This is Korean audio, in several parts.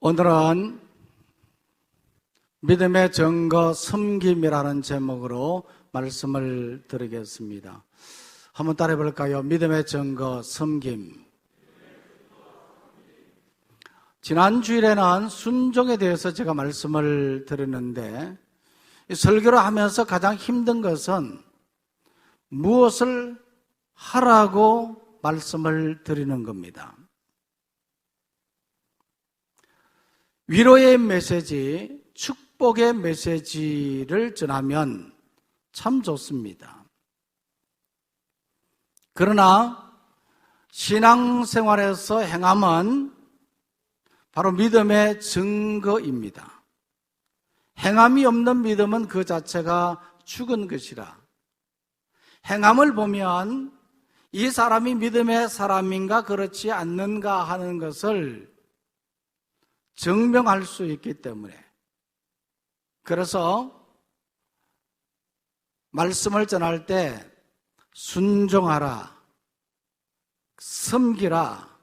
오늘은 믿음의 증거 섬김이라는 제목으로 말씀을 드리겠습니다. 한번 따라해 볼까요? 믿음의 증거 섬김. 지난 주일에는 순종에 대해서 제가 말씀을 드렸는데, 이 설교를 하면서 가장 힘든 것은 무엇을 하라고 말씀을 드리는 겁니다. 위로의 메시지, 축복의 메시지를 전하면 참 좋습니다. 그러나 신앙생활에서 행함은 바로 믿음의 증거입니다. 행함이 없는 믿음은 그 자체가 죽은 것이라. 행함을 보면 이 사람이 믿음의 사람인가 그렇지 않는가 하는 것을 증명할 수 있기 때문에, 그래서 말씀을 전할 때 순종하라, 섬기라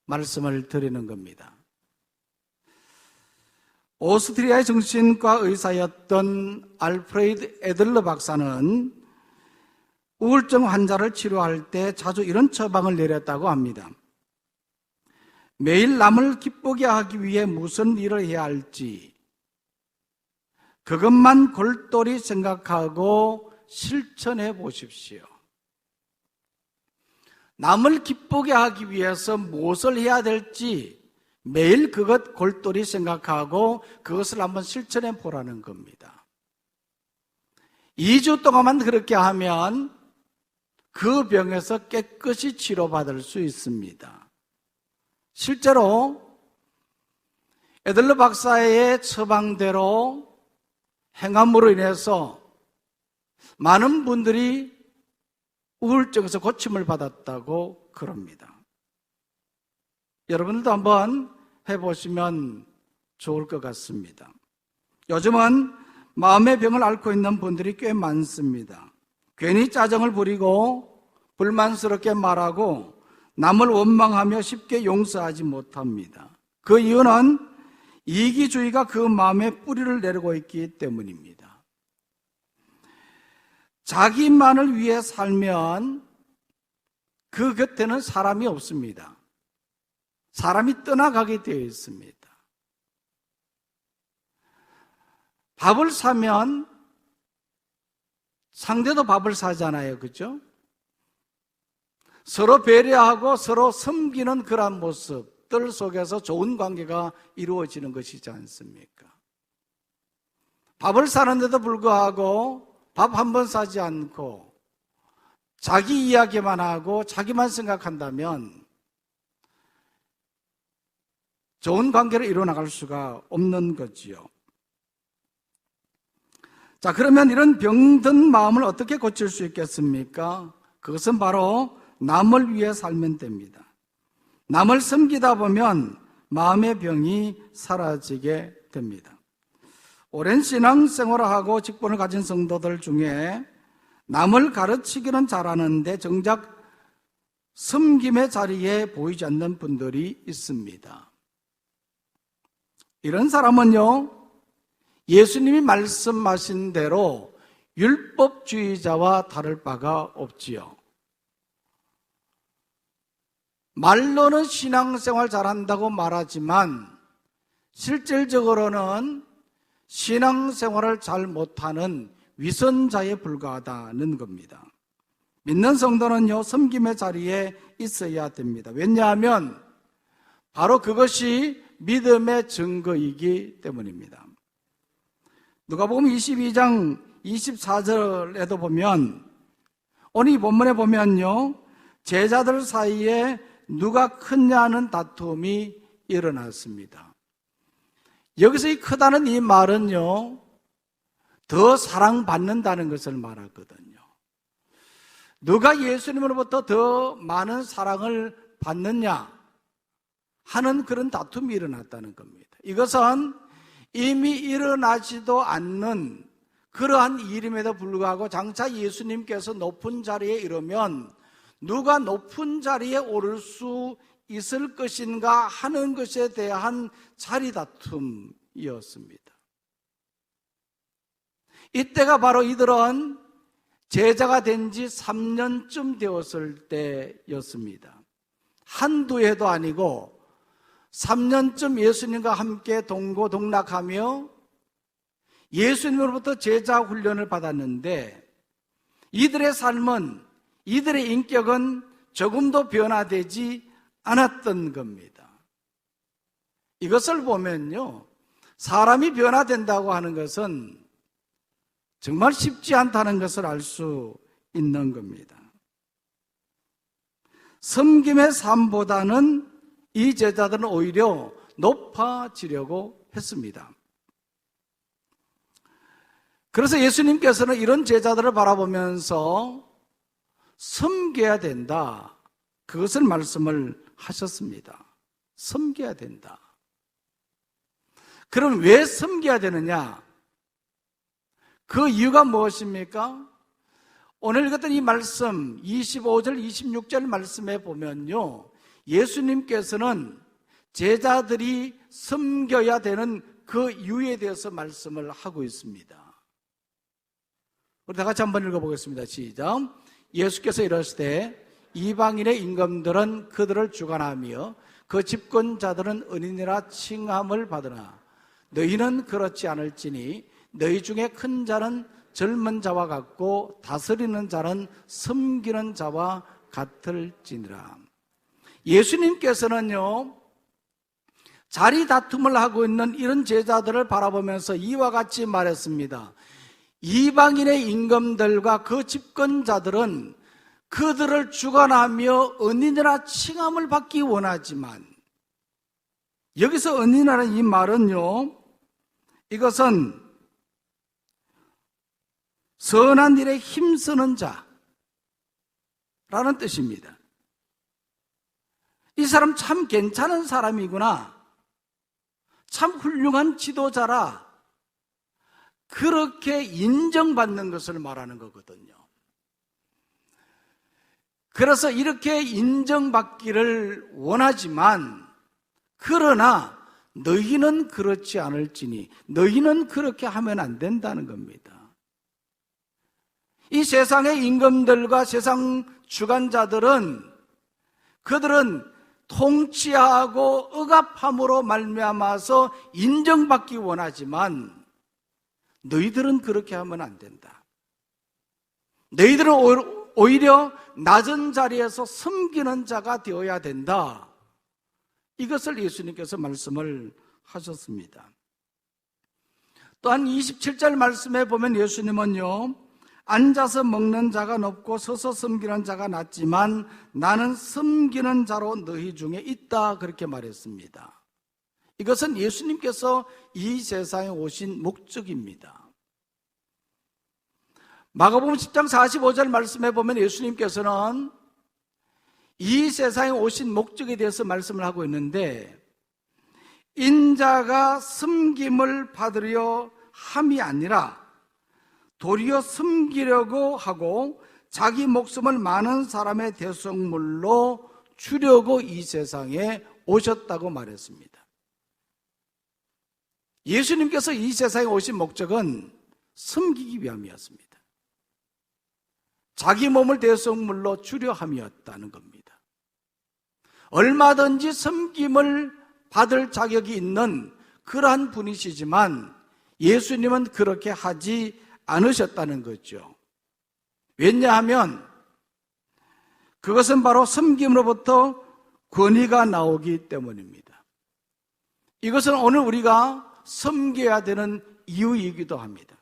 말씀을 드리는 겁니다. 오스트리아의 정신과 의사였던 알프레드 에들러 박사는 우울증 환자를 치료할 때 자주 이런 처방을 내렸다고 합니다. 매일 남을 기쁘게 하기 위해 무슨 일을 해야 할지 그것만 골똘히 생각하고 실천해 보십시오. 남을 기쁘게 하기 위해서 무엇을 해야 될지 매일 그것 골똘히 생각하고 그것을 한번 실천해 보라는 겁니다. 2주 동안만 그렇게 하면 그 병에서 깨끗이 치료받을 수 있습니다. 실제로 에들러 박사의 처방대로 행함으로 인해서 많은 분들이 우울증에서 고침을 받았다고 그럽니다. 여러분들도 한번 해보시면 좋을 것 같습니다. 요즘은 마음의 병을 앓고 있는 분들이 꽤 많습니다. 괜히 짜증을 부리고 불만스럽게 말하고 남을 원망하며 쉽게 용서하지 못합니다. 그 이유는 이기주의가 그 마음에 뿌리를 내리고 있기 때문입니다. 자기만을 위해 살면 그 곁에는 사람이 없습니다. 사람이 떠나가게 되어 있습니다. 밥을 사면 상대도 밥을 사잖아요. 그렇죠? 서로 배려하고 서로 섬기는 그런 모습들 속에서 좋은 관계가 이루어지는 것이지 않습니까? 밥을 사는데도 불구하고 밥 한 번 사지 않고 자기 이야기만 하고 자기만 생각한다면 좋은 관계를 이루어나갈 수가 없는 거지요. 자, 그러면 이런 병든 마음을 어떻게 고칠 수 있겠습니까? 그것은 바로 남을 위해 살면 됩니다. 남을 섬기다 보면 마음의 병이 사라지게 됩니다. 오랜 신앙생활을 하고 직분을 가진 성도들 중에 남을 가르치기는 잘하는데 정작 섬김의 자리에 보이지 않는 분들이 있습니다. 이런 사람은요, 예수님이 말씀하신 대로 율법주의자와 다를 바가 없지요. 말로는 신앙생활 잘한다고 말하지만 실질적으로는 신앙생활을 잘 못하는 위선자에 불과하다는 겁니다. 믿는 성도는요, 섬김의 자리에 있어야 됩니다. 왜냐하면 바로 그것이 믿음의 증거이기 때문입니다. 누가복음 22장 24절에도 보면, 오늘 이 본문에 보면요, 제자들 사이에 누가 크냐는 다툼이 일어났습니다. 여기서 이 크다는 이 말은요, 더 사랑받는다는 것을 말하거든요. 누가 예수님으로부터 더 많은 사랑을 받느냐 하는 그런 다툼이 일어났다는 겁니다. 이것은 이미 일어나지도 않는 그러한 일임에도 불구하고 장차 예수님께서 높은 자리에 이르면 누가 높은 자리에 오를 수 있을 것인가 하는 것에 대한 자리다툼이었습니다. 이때가 바로 이들은 제자가 된 지 3년쯤 되었을 때였습니다. 한두 해도 아니고 3년쯤 예수님과 함께 동고동락하며 예수님으로부터 제자 훈련을 받았는데 이들의 삶은, 이들의 인격은 조금도 변화되지 않았던 겁니다. 이것을 보면요, 사람이 변화된다고 하는 것은 정말 쉽지 않다는 것을 알 수 있는 겁니다. 섬김의 삶보다는 이 제자들은 오히려 높아지려고 했습니다. 그래서 예수님께서는 이런 제자들을 바라보면서 섬겨야 된다, 그것을 말씀을 하셨습니다. 섬겨야 된다. 그럼 왜 섬겨야 되느냐? 그 이유가 무엇입니까? 오늘 읽었던 이 말씀 25절 26절 말씀에 보면요, 예수님께서는 제자들이 섬겨야 되는 그 이유에 대해서 말씀을 하고 있습니다. 우리 다 같이 한번 읽어보겠습니다. 시작. 예수께서 이르시되 이방인의 임금들은 그들을 주관하며 그 집권자들은 은인이라 칭함을 받으나 너희는 그렇지 않을지니 너희 중에 큰 자는 젊은 자와 같고 다스리는 자는 섬기는 자와 같을지니라. 예수님께서는요, 자리 다툼을 하고 있는 이런 제자들을 바라보면서 이와 같이 말했습니다. 이방인의 임금들과 그 집권자들은 그들을 주관하며 은인이라 칭함을 받기 원하지만, 여기서 은인이라는 이 말은요, 이것은 선한 일에 힘쓰는 자라는 뜻입니다. 이 사람 참 괜찮은 사람이구나, 참 훌륭한 지도자라, 그렇게 인정받는 것을 말하는 거거든요. 그래서 이렇게 인정받기를 원하지만, 그러나 너희는 그렇지 않을지니, 너희는 그렇게 하면 안 된다는 겁니다. 이 세상의 임금들과 세상 주관자들은, 그들은 통치하고 억압함으로 말미암아서 인정받기 원하지만 너희들은 그렇게 하면 안 된다. 너희들은 오히려 낮은 자리에서 섬기는 자가 되어야 된다. 이것을 예수님께서 말씀을 하셨습니다. 또한 27절 말씀에 보면 예수님은요, 앉아서 먹는 자가 높고 서서 섬기는 자가 낮지만 나는 섬기는 자로 너희 중에 있다, 그렇게 말했습니다. 이것은 예수님께서 이 세상에 오신 목적입니다. 마가복음 10장 45절 말씀에 보면 예수님께서는 이 세상에 오신 목적에 대해서 말씀을 하고 있는데, 인자가 섬김을 받으려 함이 아니라 도리어 섬기려고 하고 자기 목숨을 많은 사람의 대속물로 주려고 이 세상에 오셨다고 말했습니다. 예수님께서 이 세상에 오신 목적은 섬기기 위함이었습니다. 자기 몸을 대속물로 주려 함이었다는 겁니다. 얼마든지 섬김을 받을 자격이 있는 그러한 분이시지만 예수님은 그렇게 하지 않으셨다는 거죠. 왜냐하면 그것은 바로 섬김으로부터 권위가 나오기 때문입니다. 이것은 오늘 우리가 섬겨야 되는 이유이기도 합니다.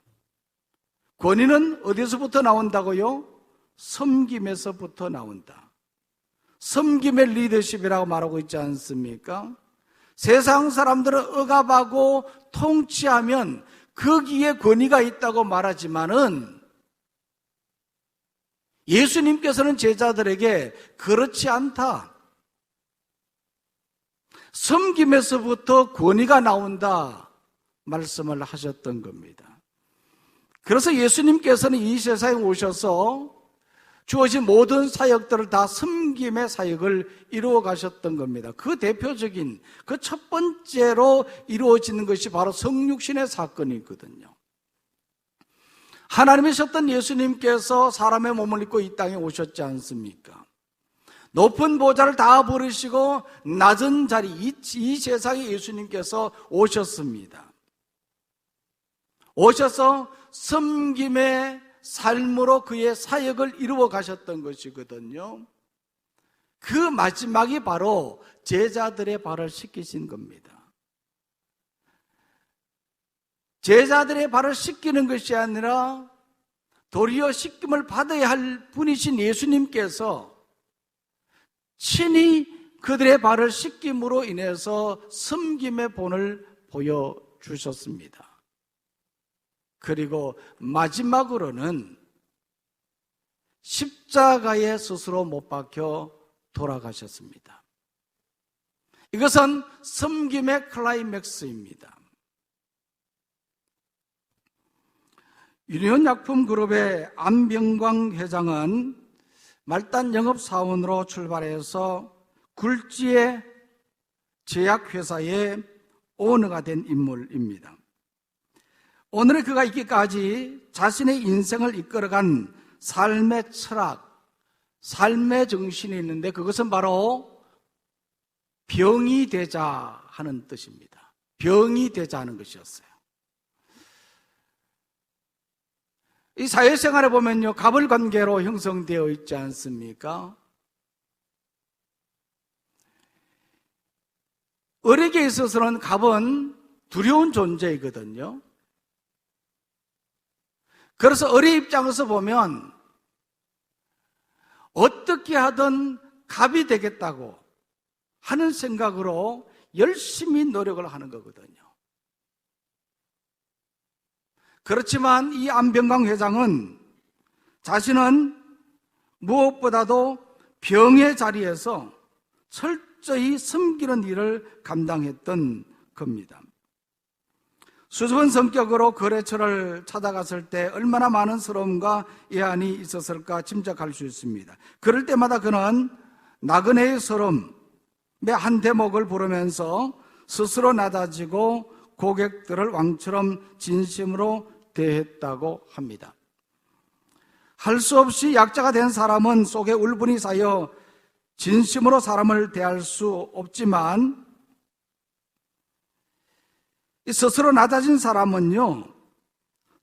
권위는 어디서부터 나온다고요? 섬김에서부터 나온다. 섬김의 리더십이라고 말하고 있지 않습니까? 세상 사람들은 억압하고 통치하면 거기에 권위가 있다고 말하지만은 예수님께서는 제자들에게 그렇지 않다, 섬김에서부터 권위가 나온다 말씀을 하셨던 겁니다. 그래서 예수님께서는 이 세상에 오셔서 주어진 모든 사역들을 다 섬김의 사역을 이루어 가셨던 겁니다. 그 대표적인 그 첫 번째로 이루어지는 것이 바로 성육신의 사건이거든요. 하나님이셨던 예수님께서 사람의 몸을 입고 이 땅에 오셨지 않습니까? 높은 보좌를 다 버리시고 낮은 자리, 이 세상에 예수님께서 오셨습니다. 오셔서 섬김의 삶으로 그의 사역을 이루어 가셨던 것이거든요. 그 마지막이 바로 제자들의 발을 씻기신 겁니다. 제자들의 발을 씻기는 것이 아니라 도리어 씻김을 받아야 할 분이신 예수님께서 친히 그들의 발을 씻김으로 인해서 섬김의 본을 보여주셨습니다. 그리고 마지막으로는 십자가에 스스로 못 박혀 돌아가셨습니다. 이것은 섬김의 클라이맥스입니다. 유니온약품그룹의 안병광 회장은 말단 영업사원으로 출발해서 굴지의 제약회사의 오너가 된 인물입니다. 오늘의 그가 있기까지 자신의 인생을 이끌어간 삶의 철학, 삶의 정신이 있는데 그것은 바로 병이 되자 하는 뜻입니다. 병이 되자 하는 것이었어요. 이 사회생활에 보면요, 갑을관계로 형성되어 있지 않습니까? 을에게 있어서는 갑은 두려운 존재이거든요. 그래서 을의 입장에서 보면 어떻게 하든 갑이 되겠다고 하는 생각으로 열심히 노력을 하는 거거든요. 그렇지만 이 안병광 회장은 자신은 무엇보다도 병의 자리에서 철저히 섬기는 일을 감당했던 겁니다. 수줍은 성격으로 거래처를 찾아갔을 때 얼마나 많은 서러움과 애안이 있었을까 짐작할 수 있습니다. 그럴 때마다 그는 나그네의 서름의 한 대목을 부르면서 스스로 낮아지고 고객들을 왕처럼 진심으로 대했다고 합니다. 할 수 없이 약자가 된 사람은 속에 울분이 쌓여 진심으로 사람을 대할 수 없지만 스스로 낮아진 사람은요,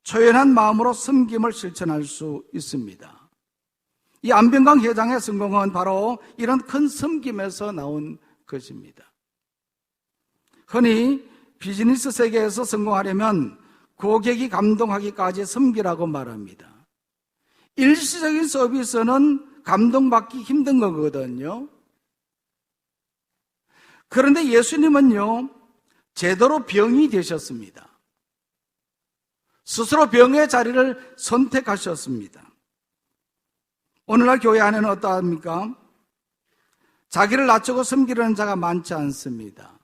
초연한 마음으로 섬김을 실천할 수 있습니다. 이 안병광 회장의 성공은 바로 이런 큰 섬김에서 나온 것입니다. 흔히 비즈니스 세계에서 성공하려면 고객이 감동하기까지 섬기라고 말합니다. 일시적인 서비스는 감동받기 힘든 거거든요. 그런데 예수님은요, 제대로 병이 되셨습니다. 스스로 병의 자리를 선택하셨습니다. 오늘날 교회 안에는 어떠합니까? 자기를 낮추고 섬기려는 자가 많지 않습니다.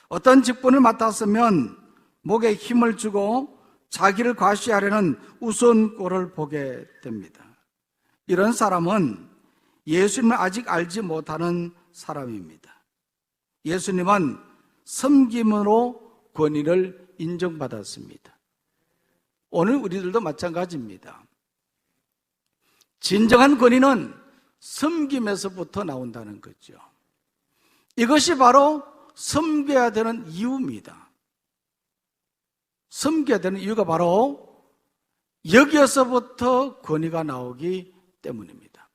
어떤 직분을 맡았으면 목에 힘을 주고 자기를 과시하려는 우선꼴을 보게 됩니다. 이런 사람은 예수님을 아직 알지 못하는 사람입니다. 예수님은 섬김으로 권위를 인정받았습니다. 오늘 우리들도 마찬가지입니다. 진정한 권위는 섬김에서부터 나온다는 거죠. 이것이 바로 섬겨야 되는 이유입니다. 섬겨야 되는 이유가 바로 여기에서부터 권위가 나오기 때문입니다.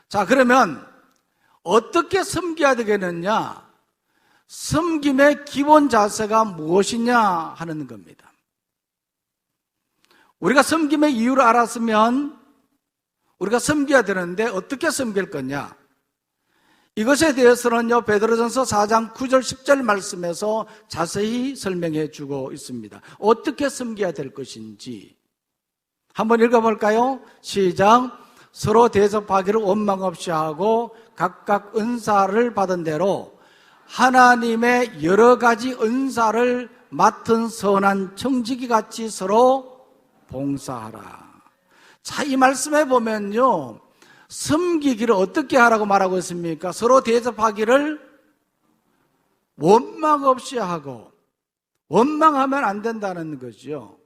자, 그러면 어떻게 섬겨야 되겠느냐? 섬김의 기본 자세가 무엇이냐 하는 겁니다. 우리가 섬김의 이유를 알았으면 우리가 섬겨야 되는데 어떻게 섬길 거냐? 이것에 대해서는요, 베드로전서 4장 9절 10절 말씀에서 자세히 설명해 주고 있습니다. 어떻게 섬겨야 될 것인지 한번 읽어볼까요? 시작. 서로 대접하기를 원망 없이 하고 각각 은사를 받은 대로 하나님의 여러 가지 은사를 맡은 선한 청지기 같이 서로 봉사하라. 자, 이 말씀에 보면요, 섬기기를 어떻게 하라고 말하고 있습니까? 서로 대접하기를 원망 없이 하고, 원망하면 안 된다는 거죠.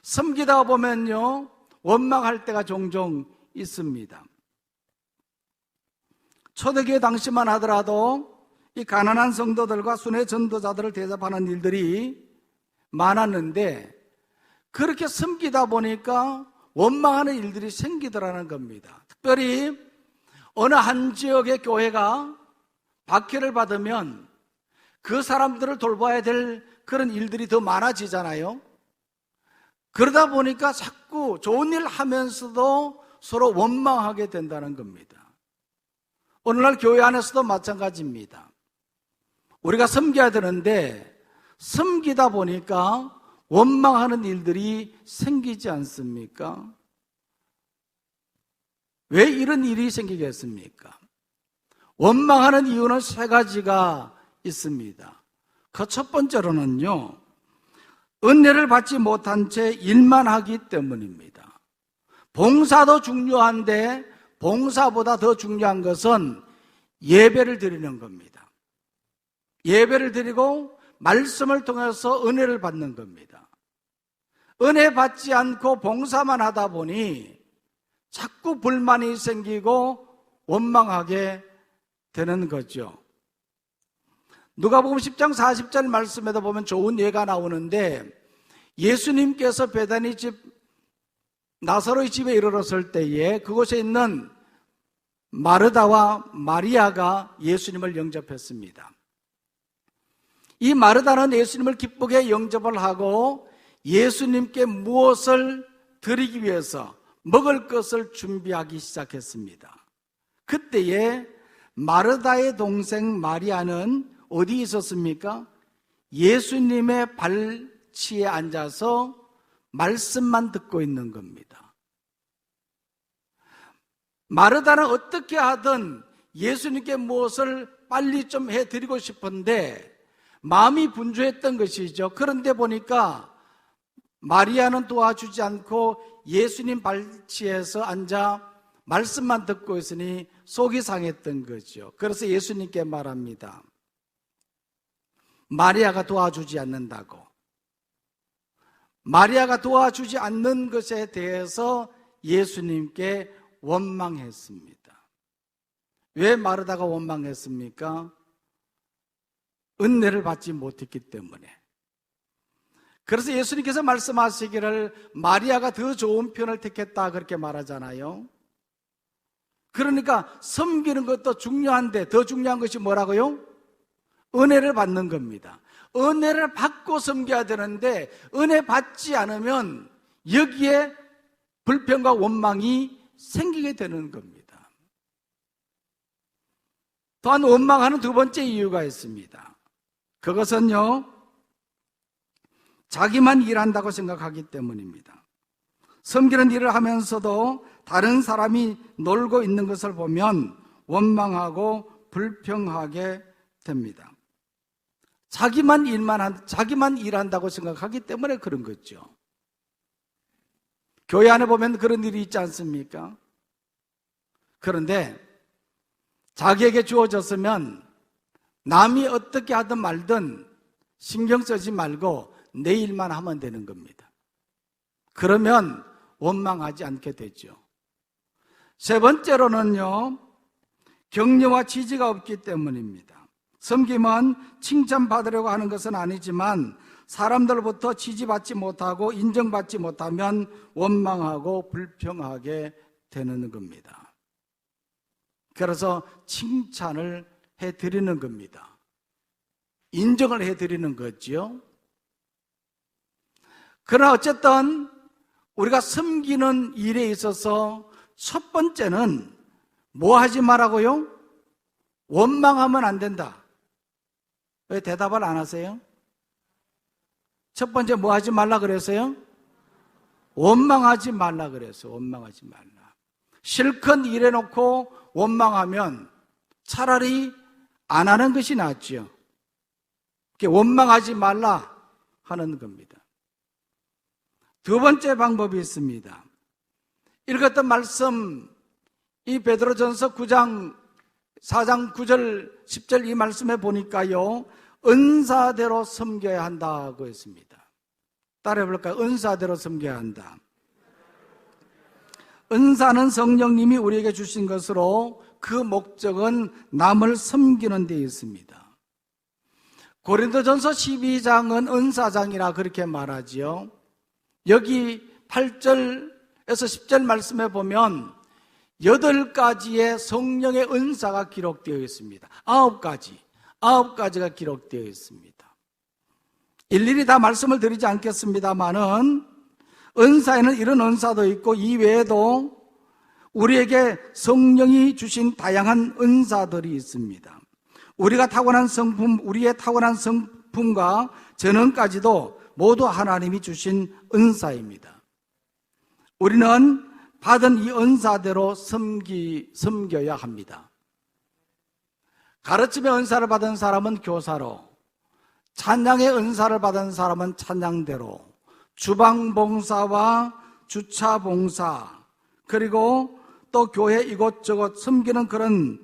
섬기다 보면요, 원망할 때가 종종 있습니다. 초대교회 당시만 하더라도 이 가난한 성도들과 순회 전도자들을 대접하는 일들이 많았는데, 그렇게 섬기다 보니까 원망하는 일들이 생기더라는 겁니다. 특별히 어느 한 지역의 교회가 박해를 받으면 그 사람들을 돌봐야 될 그런 일들이 더 많아지잖아요. 그러다 보니까 자꾸 좋은 일 하면서도 서로 원망하게 된다는 겁니다. 오늘날 교회 안에서도 마찬가지입니다. 우리가 섬겨야 되는데 섬기다 보니까 원망하는 일들이 생기지 않습니까? 왜 이런 일이 생기겠습니까? 원망하는 이유는 3가지가 있습니다. 그 첫 번째로는요, 은혜를 받지 못한 채 일만 하기 때문입니다. 봉사도 중요한데 봉사보다 더 중요한 것은 예배를 드리는 겁니다. 예배를 드리고 말씀을 통해서 은혜를 받는 겁니다. 은혜 받지 않고 봉사만 하다 보니 자꾸 불만이 생기고 원망하게 되는 거죠. 누가복음 10장 40절 말씀에도 보면 좋은 예가 나오는데, 예수님께서 베다니 집 나사로의 집에 이르렀을 때에 그곳에 있는 마르다와 마리아가 예수님을 영접했습니다. 이 마르다는 예수님을 기쁘게 영접을 하고 예수님께 무엇을 드리기 위해서 먹을 것을 준비하기 시작했습니다. 그때에 마르다의 동생 마리아는 어디 있었습니까? 예수님의 발치에 앉아서 말씀만 듣고 있는 겁니다. 마르다는 어떻게 하든 예수님께 무엇을 빨리 좀 해드리고 싶은데 마음이 분주했던 것이죠. 그런데 보니까 마리아는 도와주지 않고 예수님 발치에서 앉아 말씀만 듣고 있으니 속이 상했던 거죠. 그래서 예수님께 말합니다. 마리아가 도와주지 않는다고. 마리아가 도와주지 않는 것에 대해서 예수님께 원망했습니다. 왜 마르다가 원망했습니까? 은혜를 받지 못했기 때문에. 그래서 예수님께서 말씀하시기를 마리아가 더 좋은 편을 택했다 그렇게 말하잖아요. 그러니까 섬기는 것도 중요한데 더 중요한 것이 뭐라고요? 은혜를 받는 겁니다. 은혜를 받고 섬겨야 되는데 은혜 받지 않으면 여기에 불평과 원망이 생기게 되는 겁니다. 또한 원망하는 두 번째 이유가 있습니다. 그것은요, 자기만 일한다고 생각하기 때문입니다. 섬기는 일을 하면서도 다른 사람이 놀고 있는 것을 보면 원망하고 불평하게 됩니다. 자기만 일한다고 생각하기 때문에 그런 거죠. 교회 안에 보면 그런 일이 있지 않습니까? 그런데 자기에게 주어졌으면 남이 어떻게 하든 말든 신경 쓰지 말고 내 일만 하면 되는 겁니다. 그러면 원망하지 않게 되죠. 세 번째로는요, 격려와 지지가 없기 때문입니다. 섬김은 칭찬받으려고 하는 것은 아니지만 사람들로부터 지지받지 못하고 인정받지 못하면 원망하고 불평하게 되는 겁니다. 그래서 칭찬을 해드리는 겁니다. 인정을 해드리는 거죠. 그러나 어쨌든 우리가 섬기는 일에 있어서 첫 번째는 뭐 하지 말라고요? 원망하면 안 된다. 왜 대답을 안 하세요? 첫 번째 뭐 하지 말라 그랬어요? 원망하지 말라 그랬어요. 원망하지 말라. 실컷 일해놓고 원망하면 차라리 안 하는 것이 낫죠. 원망하지 말라 하는 겁니다. 두 번째 방법이 있습니다. 읽었던 말씀 이 베드로전서 9장 4장 9절 10절 이 말씀에 보니까요, 은사대로 섬겨야 한다고 했습니다. 따라해 볼까요? 은사대로 섬겨야 한다. 은사는 성령님이 우리에게 주신 것으로 그 목적은 남을 섬기는 데 있습니다. 고린도전서 12장은 은사장이라 그렇게 말하지요. 여기 8절에서 10절 말씀에 보면 8가지의 성령의 은사가 기록되어 있습니다. 9가지가 기록되어 있습니다. 일일이 다 말씀을 드리지 않겠습니다만은 은사에는 이런 은사도 있고 이외에도 우리에게 성령이 주신 다양한 은사들이 있습니다. 우리의 타고난 성품과 재능까지도 모두 하나님이 주신 은사입니다. 우리는 받은 이 은사대로 섬겨야 합니다. 가르침의 은사를 받은 사람은 교사로, 찬양의 은사를 받은 사람은 찬양대로, 주방봉사와 주차봉사, 그리고 또 교회 이곳저곳 섬기는 그런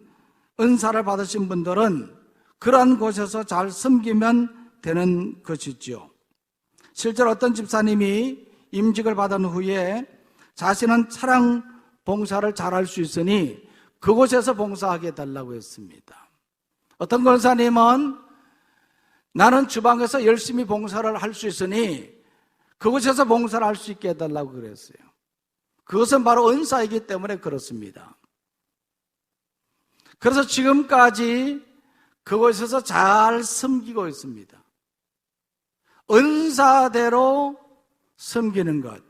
은사를 받으신 분들은 그러한 곳에서 잘 섬기면 되는 것이죠. 실제로 어떤 집사님이 임직을 받은 후에 자신은 차량 봉사를 잘할 수 있으니 그곳에서 봉사하게 해달라고 했습니다. 어떤 권사님은 나는 주방에서 열심히 봉사를 할 수 있으니 그곳에서 봉사를 할 수 있게 해달라고 그랬어요. 그것은 바로 은사이기 때문에 그렇습니다. 그래서 지금까지 그곳에서 잘 섬기고 있습니다. 은사대로 섬기는 것.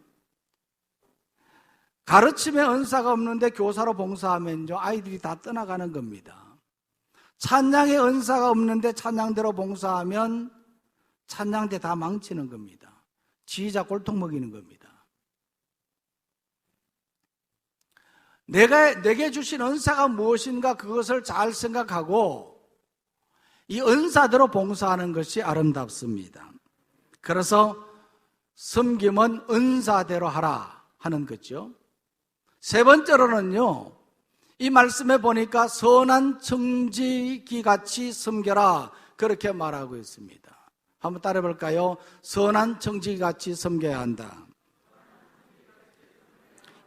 가르침의 은사가 없는데 교사로 봉사하면요, 아이들이 다 떠나가는 겁니다. 찬양의 은사가 없는데 찬양대로 봉사하면 찬양대 다 망치는 겁니다. 지휘자 꼴통 먹이는 겁니다. 내게 주신 은사가 무엇인가 그것을 잘 생각하고 이 은사대로 봉사하는 것이 아름답습니다. 그래서 섬김은 은사대로 하라 하는 거죠. 세 번째로는요, 이 말씀에 보니까 선한 청지기 같이 섬겨라 그렇게 말하고 있습니다. 한번 따라해 볼까요? 선한 청지기 같이 섬겨야 한다.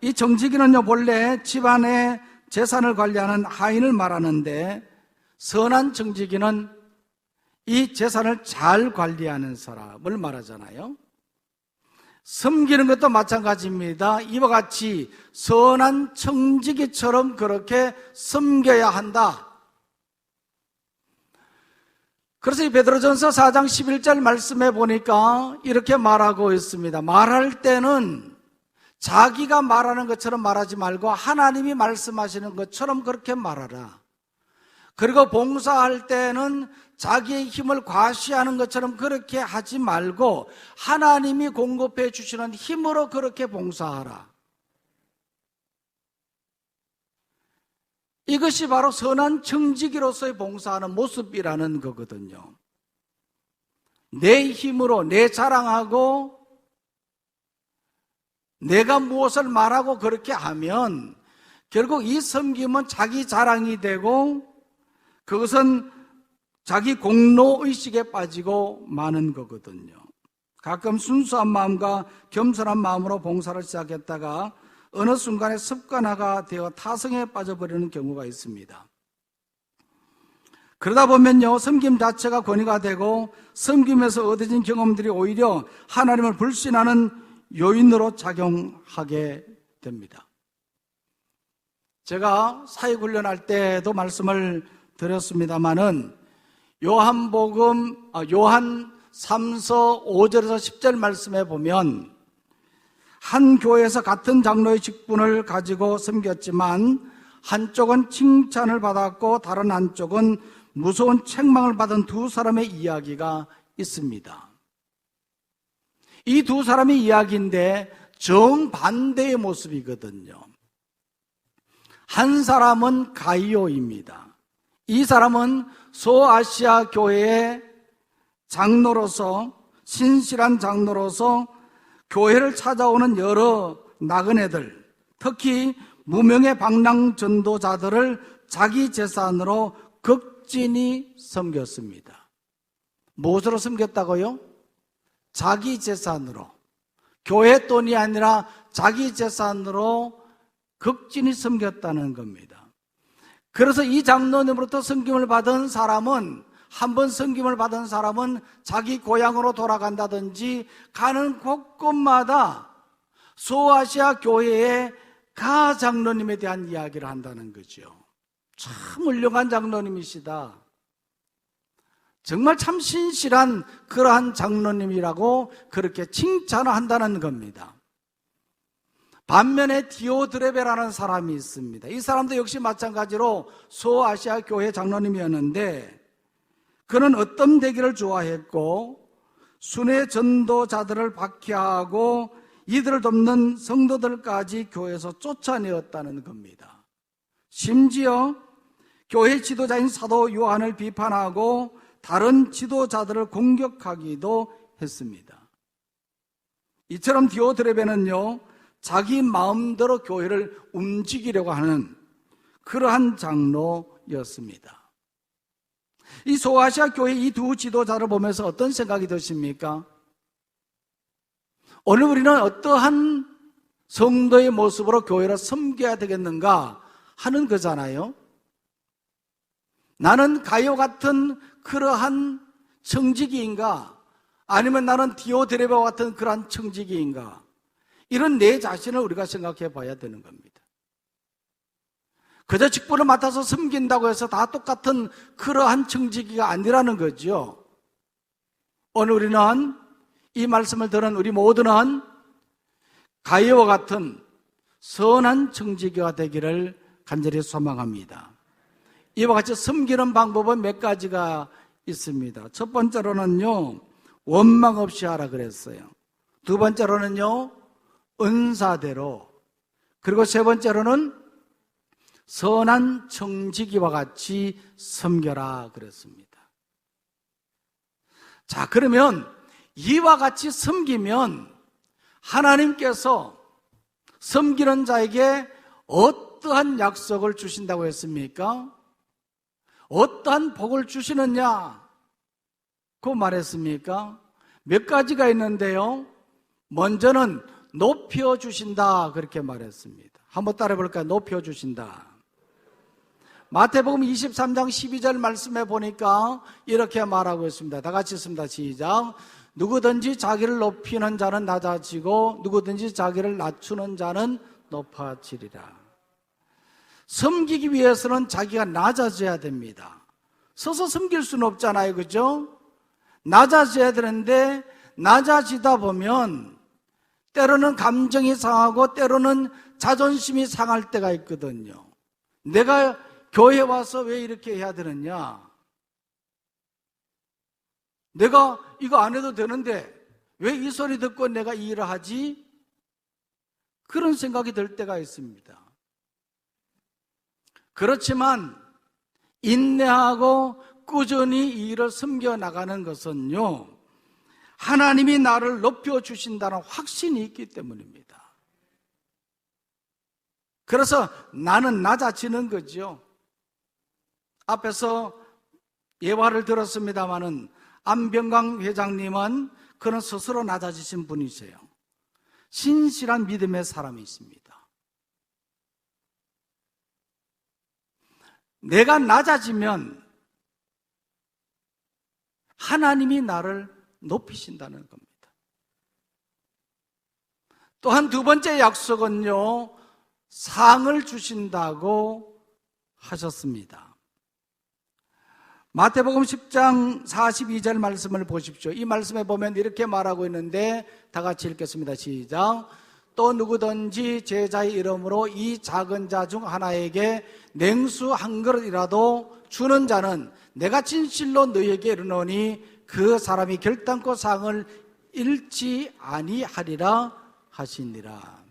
이 청지기는요, 본래 집안의 재산을 관리하는 하인을 말하는데, 선한 청지기는 이 재산을 잘 관리하는 사람을 말하잖아요. 섬기는 것도 마찬가지입니다. 이와 같이 선한 청지기처럼 그렇게 섬겨야 한다. 그래서 이 베드로전서 4장 11절 말씀에 보니까 이렇게 말하고 있습니다. 말할 때는 자기가 말하는 것처럼 말하지 말고 하나님이 말씀하시는 것처럼 그렇게 말하라. 그리고 봉사할 때는 자기의 힘을 과시하는 것처럼 그렇게 하지 말고 하나님이 공급해 주시는 힘으로 그렇게 봉사하라. 이것이 바로 선한 청지기로서의 봉사하는 모습이라는 거거든요. 내 힘으로 내 자랑하고 내가 무엇을 말하고 그렇게 하면 결국 이 섬김은 자기 자랑이 되고 그것은 자기 공로의식에 빠지고 마는 거거든요. 가끔 순수한 마음과 겸손한 마음으로 봉사를 시작했다가 어느 순간에 습관화가 되어 타성에 빠져버리는 경우가 있습니다. 그러다 보면요, 섬김 자체가 권위가 되고 섬김에서 얻어진 경험들이 오히려 하나님을 불신하는 요인으로 작용하게 됩니다. 제가 사역훈련할 때도 말씀을 드렸습니다마는 요한 3서 5절에서 10절 말씀에 보면 한 교회에서 같은 장로의 직분을 가지고 섬겼지만 한쪽은 칭찬을 받았고 다른 한쪽은 무서운 책망을 받은 두 사람의 이야기가 있습니다. 이 두 사람의 이야기인데 정반대의 모습이거든요. 한 사람은 가이오입니다. 이 사람은 소아시아 교회의 장로로서, 신실한 장로로서 교회를 찾아오는 여러 나그네들, 특히 무명의 방랑 전도자들을 자기 재산으로 극진히 섬겼습니다. 무엇으로 섬겼다고요? 자기 재산으로. 교회 돈이 아니라 자기 재산으로 극진히 섬겼다는 겁니다. 그래서 이 장로님으로부터 섬김을 받은 사람은, 한 번 섬김을 받은 사람은 자기 고향으로 돌아간다든지 가는 곳곳마다 소아시아 교회의 가 장로님에 대한 이야기를 한다는 거죠. 참 훌륭한 장로님이시다. 정말 참 신실한 그러한 장로님이라고 그렇게 칭찬을 한다는 겁니다. 반면에 디오드레베라는 사람이 있습니다. 이 사람도 역시 마찬가지로 소아시아 교회 장로님이었는데, 그는 어떤 되기를 좋아했고 순회 전도자들을 박해하고 이들을 돕는 성도들까지 교회에서 쫓아내었다는 겁니다. 심지어 교회 지도자인 사도 요한을 비판하고 다른 지도자들을 공격하기도 했습니다. 이처럼 디오드레베는요, 자기 마음대로 교회를 움직이려고 하는 그러한 장로였습니다. 이 소아시아 교회 이 두 지도자를 보면서 어떤 생각이 드십니까? 오늘 우리는 어떠한 성도의 모습으로 교회를 섬겨야 되겠는가 하는 거잖아요. 나는 가요 같은 그러한 청지기인가? 아니면 나는 디오드레베와 같은 그러한 청지기인가? 이런 내 자신을 우리가 생각해 봐야 되는 겁니다. 그저 직분을 맡아서 섬긴다고 해서 다 똑같은 그러한 청지기가 아니라는 거죠. 오늘 우리는 이 말씀을 들은 우리 모두는 가이와 같은 선한 청지기가 되기를 간절히 소망합니다. 이와 같이 섬기는 방법은 몇 가지가 있습니다. 첫 번째로는요, 원망 없이 하라 그랬어요. 두 번째로는요, 은사대로. 그리고 세 번째로는 선한 청지기와 같이 섬겨라 그랬습니다. 자, 그러면 이와 같이 섬기면 하나님께서 섬기는 자에게 어떠한 약속을 주신다고 했습니까? 어떠한 복을 주시느냐? 그 말했습니까? 몇 가지가 있는데요. 먼저는 높여주신다 그렇게 말했습니다. 한번 따라해 볼까요? 높여주신다. 마태복음 23장 12절 말씀에 보니까 이렇게 말하고 있습니다. 다 같이 읽습니다. 시작. 누구든지 자기를 높이는 자는 낮아지고 누구든지 자기를 낮추는 자는 높아지리라. 섬기기 위해서는 자기가 낮아져야 됩니다. 서서 섬길 수는 없잖아요, 그죠? 낮아져야 되는데 낮아지다 보면 때로는 감정이 상하고 때로는 자존심이 상할 때가 있거든요. 내가 교회 와서 왜 이렇게 해야 되느냐? 내가 이거 안 해도 되는데 왜 이 소리 듣고 내가 이 일을 하지? 그런 생각이 들 때가 있습니다. 그렇지만 인내하고 꾸준히 이 일을 섬겨나가는 것은요, 하나님이 나를 높여주신다는 확신이 있기 때문입니다. 그래서 나는 낮아지는 거죠. 앞에서 예화를 들었습니다마는 안병강 회장님은 그는 스스로 낮아지신 분이세요. 신실한 믿음의 사람이 있습니다. 내가 낮아지면 하나님이 나를 높이신다는 겁니다. 또한 두 번째 약속은요, 상을 주신다고 하셨습니다. 마태복음 10장 42절 말씀을 보십시오. 이 말씀에 보면 이렇게 말하고 있는데 다 같이 읽겠습니다. 시작. 또 누구든지 제자의 이름으로 이 작은 자 중 하나에게 냉수 한 그릇이라도 주는 자는 내가 진실로 너희에게 이르노니 그 사람이 결단코 상을 잃지 아니하리라 하시니라.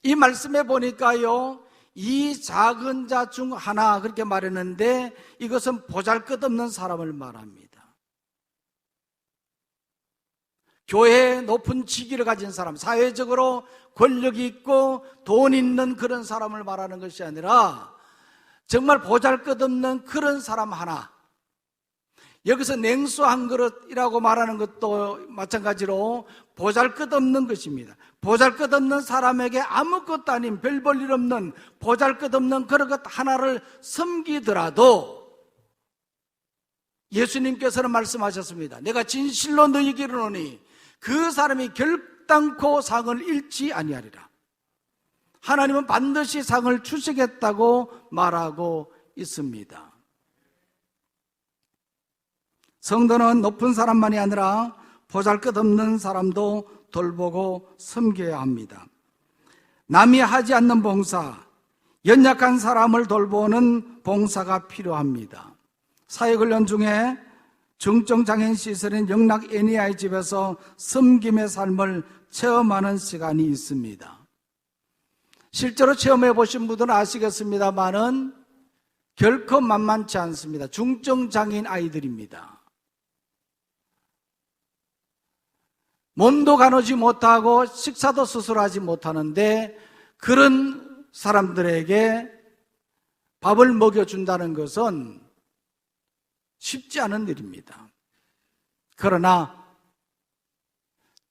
이 말씀에 보니까요, 이 작은 자 중 하나 그렇게 말했는데 이것은 보잘것없는 사람을 말합니다. 교회에 높은 직위를 가진 사람, 사회적으로 권력이 있고 돈 있는 그런 사람을 말하는 것이 아니라 정말 보잘것없는 그런 사람 하나, 여기서 냉수 한 그릇이라고 말하는 것도 마찬가지로 보잘것없는 것입니다. 보잘것없는 사람에게 아무것도 아닌 별 볼 일 없는 보잘것없는 그런 것 하나를 섬기더라도 예수님께서는 말씀하셨습니다. 내가 진실로 너희에게 이르노니 그 사람이 결단코 상을 잃지 아니하리라. 하나님은 반드시 상을 주시겠다고 말하고 있습니다. 성도는 높은 사람만이 아니라 보잘것없는 사람도 돌보고 섬겨야 합니다. 남이 하지 않는 봉사, 연약한 사람을 돌보는 봉사가 필요합니다. 사회훈련 중에 중증장애인 시설인 영락 애니아의 집에서 섬김의 삶을 체험하는 시간이 있습니다. 실제로 체험해 보신 분들은 아시겠습니다만은 결코 만만치 않습니다. 중증장애인 아이들입니다. 몸도 가누지 못하고 식사도 스스로 하지 못하는데 그런 사람들에게 밥을 먹여준다는 것은 쉽지 않은 일입니다. 그러나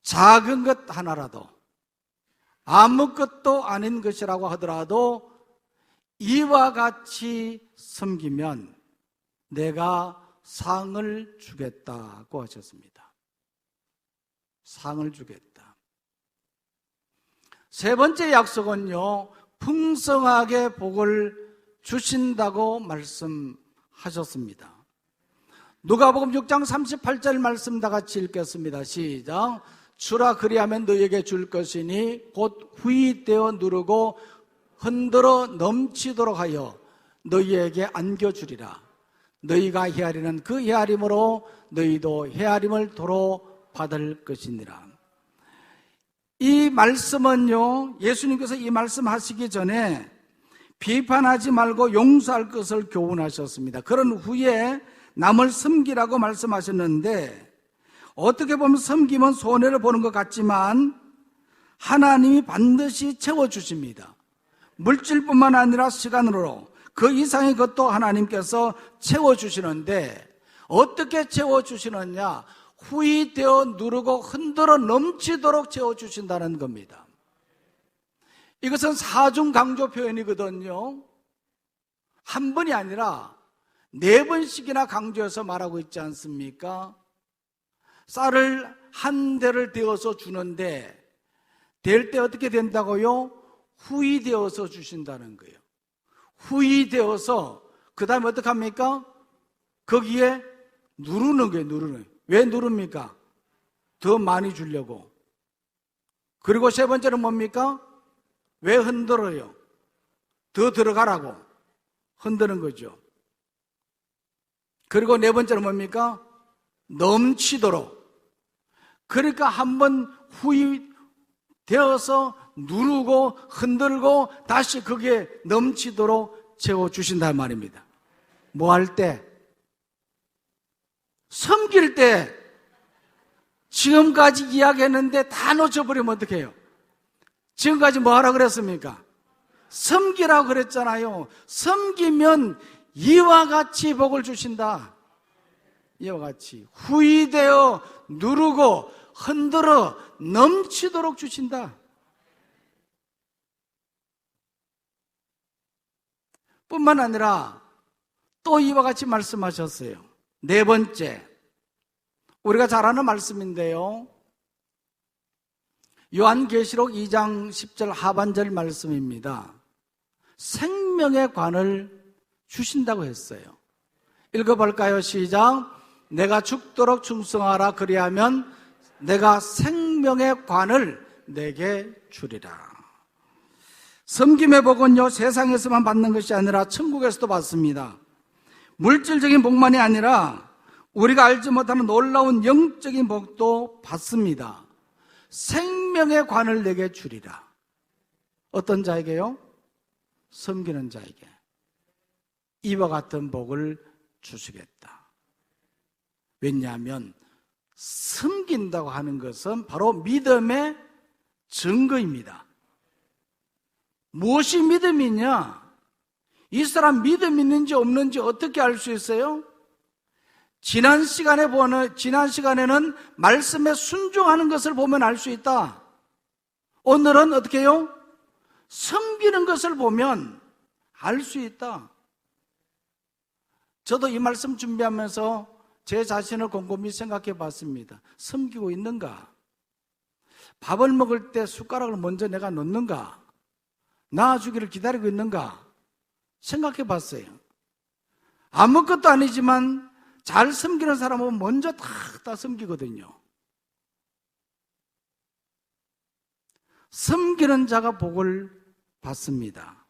작은 것 하나라도 아무것도 아닌 것이라고 하더라도 이와 같이 섬기면 내가 상을 주겠다고 하셨습니다. 상을 주겠다. 세 번째 약속은요, 풍성하게 복을 주신다고 말씀하셨습니다. 누가복음 6장 38절 말씀 다 같이 읽겠습니다. 시작. 주라 그리하면 너희에게 줄 것이니 곧 후이되어 누르고 흔들어 넘치도록 하여 너희에게 안겨주리라. 너희가 헤아리는 그 헤아림으로 너희도 헤아림을 도로 받을 것이니라. 이 말씀은요, 예수님께서 이 말씀 하시기 전에 비판하지 말고 용서할 것을 교훈하셨습니다. 그런 후에 남을 섬기라고 말씀하셨는데, 어떻게 보면 섬기면 손해를 보는 것 같지만 하나님이 반드시 채워주십니다. 물질뿐만 아니라 시간으로 그 이상의 것도 하나님께서 채워주시는데, 어떻게 채워주시느냐? 후이되어 누르고 흔들어 넘치도록 채워주신다는 겁니다. 이것은 사중 강조 표현이거든요. 한 번이 아니라 4번씩이나 강조해서 말하고 있지 않습니까? 쌀을 한 대를 데워서 주는데 될 때 어떻게 된다고요? 후이되어서 주신다는 거예요. 후이되어서 그 다음에 어떻게 합니까? 거기에 누르는 거예요. 누르는 거예요. 왜 누릅니까? 더 많이 주려고. 그리고 세 번째는 뭡니까? 왜 흔들어요? 더 들어가라고 흔드는 거죠. 그리고 네 번째는 뭡니까? 넘치도록. 그러니까 한번 후이 되어서 누르고 흔들고 다시 그게 넘치도록 채워주신단 말입니다. 뭐 할 때? 섬길 때. 지금까지 이야기했는데 다 놓쳐버리면 어떡해요? 지금까지 뭐 하라고 그랬습니까? 섬기라고 그랬잖아요. 섬기면 이와 같이 복을 주신다. 이와 같이 후이되어 누르고 흔들어 넘치도록 주신다. 뿐만 아니라 또 이와 같이 말씀하셨어요. 네 번째, 우리가 잘 아는 말씀인데요, 요한계시록 2장 10절 하반절 말씀입니다. 생명의 관을 주신다고 했어요. 읽어볼까요? 시작. 내가 죽도록 충성하라. 그리하면 내가 생명의 관을 내게 주리라. 섬김의 복은요, 세상에서만 받는 것이 아니라 천국에서도 받습니다. 물질적인 복만이 아니라 우리가 알지 못하는 놀라운 영적인 복도 받습니다. 생명의 관을 내게 주리라. 어떤 자에게요? 섬기는 자에게 이와 같은 복을 주시겠다. 왜냐하면 섬긴다고 하는 것은 바로 믿음의 증거입니다. 무엇이 믿음이냐? 이 사람 믿음 있는지 없는지 어떻게 알 수 있어요? 지난 시간에는 말씀에 순종하는 것을 보면 알 수 있다. 오늘은 어떻게 해요? 섬기는 것을 보면 알 수 있다. 저도 이 말씀 준비하면서 제 자신을 곰곰이 생각해 봤습니다. 섬기고 있는가? 밥을 먹을 때 숟가락을 먼저 내가 넣는가? 나와주기를 기다리고 있는가? 생각해 봤어요. 아무것도 아니지만 잘 섬기는 사람은 먼저 다 섬기거든요. 섬기는 자가 복을 받습니다.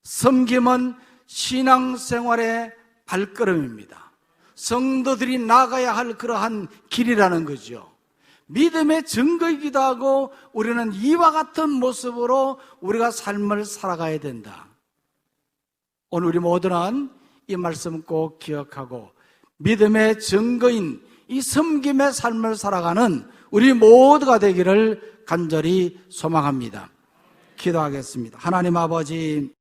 섬김은 신앙생활의 발걸음입니다. 성도들이 나가야 할 그러한 길이라는 거죠. 믿음의 증거이기도 하고 우리는 이와 같은 모습으로 우리가 삶을 살아가야 된다. 오늘 우리 모두는 이 말씀 꼭 기억하고 믿음의 증거인 이 섬김의 삶을 살아가는 우리 모두가 되기를 간절히 소망합니다. 기도하겠습니다. 하나님 아버지,